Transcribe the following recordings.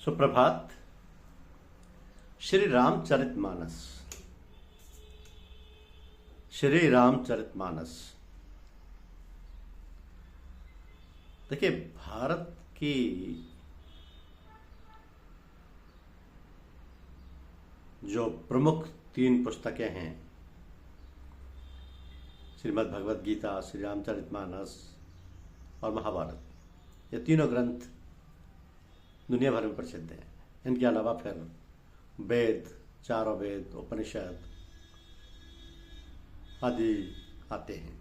सुप्रभात। श्री रामचरितमानस। श्री रामचरितमानस देखिए, भारत की जो प्रमुख 3 पुस्तकें हैं, श्रीमद् भगवद गीता, श्री रामचरितमानस और महाभारत, ये तीनों ग्रंथ दुनिया भर में प्रसिद्ध हैं। इनके अलावा फिर वेद, चारों वेद, उपनिषद आदि आते हैं।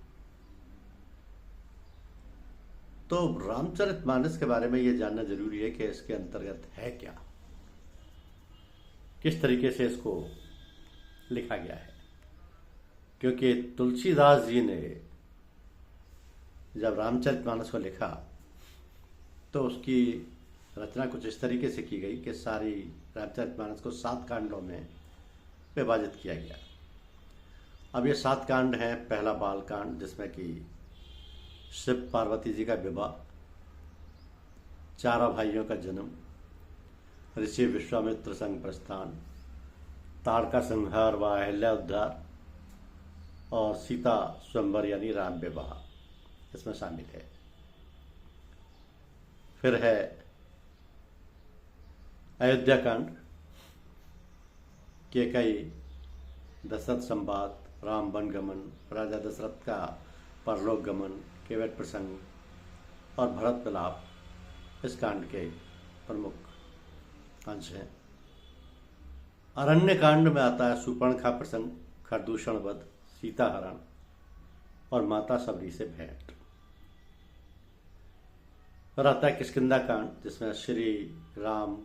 तो रामचरितमानस के बारे में ये जानना जरूरी है कि इसके अंतर्गत है क्या, किस तरीके से इसको लिखा गया है। क्योंकि तुलसीदास जी ने जब रामचरितमानस को लिखा तो उसकी रचना कुछ इस तरीके से की गई कि सारी रामचरितमानस को 7 कांडों में विभाजित किया गया। अब ये 7 कांड हैं। पहला बाल कांड, जिसमें कि शिव पार्वती जी का विवाह, चारों भाइयों का जन्म, ऋषि विश्वामित्र संग प्रस्थान, ताड़का संहार व अहिल्या उद्धार और सीता स्वयंवर यानी राम विवाह इसमें शामिल है। फिर है अयोध्या कांड, केकई, दशरथ संवाद, राम वन गमन, राजा दशरथ का परलोक गमन, केवट प्रसंग और भरत विलाप इस कांड के प्रमुख अंश हैं। अरण्य कांड में आता है सुपर्णखा प्रसंग, खरदूषण वध, सीता हरण और माता सबरी से भेंट। फिर आता है किष्किंधा कांड, जिसमें श्री राम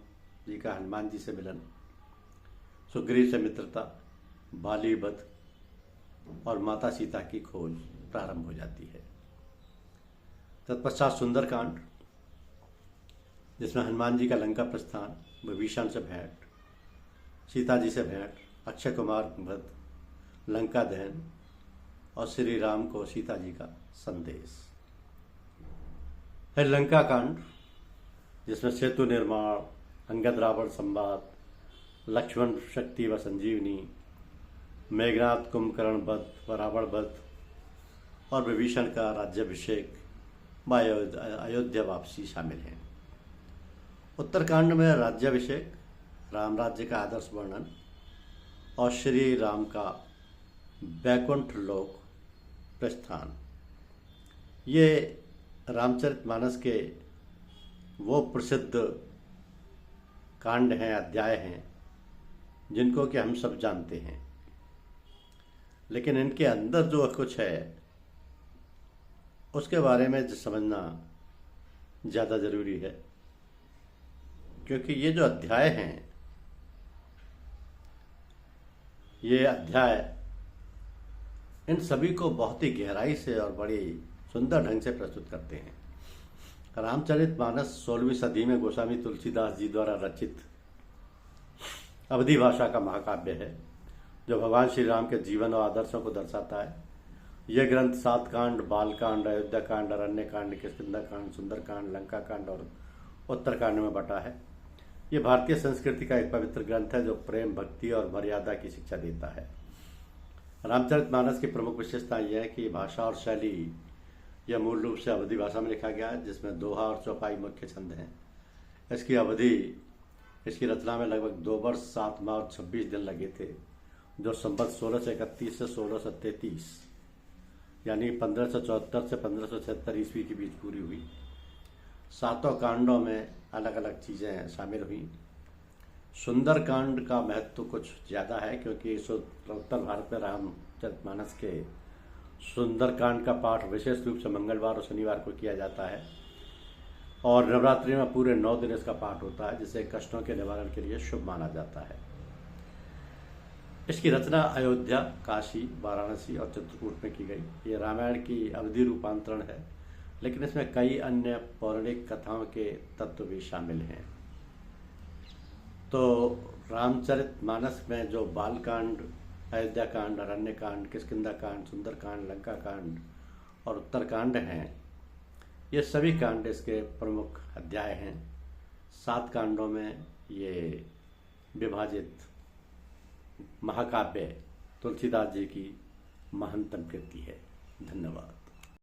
जी का हनुमान जी से मिलन, सुग्रीव से मित्रता, बाली वध और माता सीता की खोज प्रारंभ हो जाती है। तत्पश्चात सुंदर कांड, जिसमें हनुमान जी का लंका प्रस्थान, विभीषण से भेंट, सीता जी से भेंट, अक्षय कुमार वध, लंका दहन और श्री राम को सीता जी का संदेश। फिर लंका कांड, जिसमें सेतु निर्माण, अंगद रावण संवाद, लक्ष्मण शक्ति व संजीवनी, मेघनाथ कुंभकर्ण वध व रावण वध और विभीषण का राज्याभिषेक व अयोध्या वापसी शामिल हैं। उत्तरकांड में राज्याभिषेक, राम राज्य का आदर्श वर्णन और श्री राम का वैकुंठ लोक प्रस्थान। ये रामचरितमानस के वो प्रसिद्ध कांड हैं, अध्याय हैं, जिनको कि हम सब जानते हैं। लेकिन इनके अंदर जो कुछ है उसके बारे में समझना ज़्यादा ज़रूरी है। क्योंकि ये जो अध्याय हैं, ये अध्याय इन सभी को बहुत ही गहराई से और बड़ी सुंदर ढंग से प्रस्तुत करते हैं। रामचरितमानस 16वीं सदी में गोस्वामी तुलसीदास जी द्वारा रचित अवधी भाषा का महाकाव्य है, जो भगवान श्री राम के जीवन और आदर्शों को दर्शाता है। यह ग्रंथ 7 कांड, बाल कांड, अयोध्या कांड, अरण्य कांड, किष्किंधा कांड, सुंदर कांड, लंका कांड और उत्तरकांड में बटा है। यह भारतीय संस्कृति का एक पवित्र ग्रंथ है, जो प्रेम, भक्ति और मर्यादा की शिक्षा देता है। रामचरितमानस की प्रमुख विशेषता यह है कि भाषा और शैली यह मूल रूप से अवधी भाषा में लिखा गया है, जिसमें दोहा और चौपाई मुख्य छंद हैं। इसकी अवधि, इसकी रचना में लगभग 2 वर्ष 7 माह और 26 दिन लगे थे, जो संवत 1631 से 1633 यानी 1574 से 1576 ईस्वी के बीच पूरी हुई। 7 कांडों में अलग अलग चीज़ें शामिल हुई। सुंदर कांड का महत्व कुछ ज़्यादा है, क्योंकि उत्तर भारत में रामचरितमानस के सुंदर कांड का पाठ विशेष रूप से मंगलवार और शनिवार को किया जाता है और नवरात्रि में पूरे 9 दिन इसका पाठ होता है, जिसे कष्टों के निवारण के लिए शुभ माना जाता है। इसकी रचना अयोध्या, काशी, वाराणसी और चित्रकूट में की गई। ये रामायण की अवधि रूपांतरण है, लेकिन इसमें कई अन्य पौराणिक कथाओं के तत्व भी शामिल हैं। तो रामचरितमानस में जो बाल कांड, अयोध्या कांड, अरण्य कांड, किष्किंधा कांड, सुंदर कांड, लंका कांड और उत्तरकांड हैं, ये सभी कांड इसके प्रमुख अध्याय हैं। 7 कांडों में ये विभाजित महाकाव्य तुलसीदास जी की महानतम कृति है। धन्यवाद।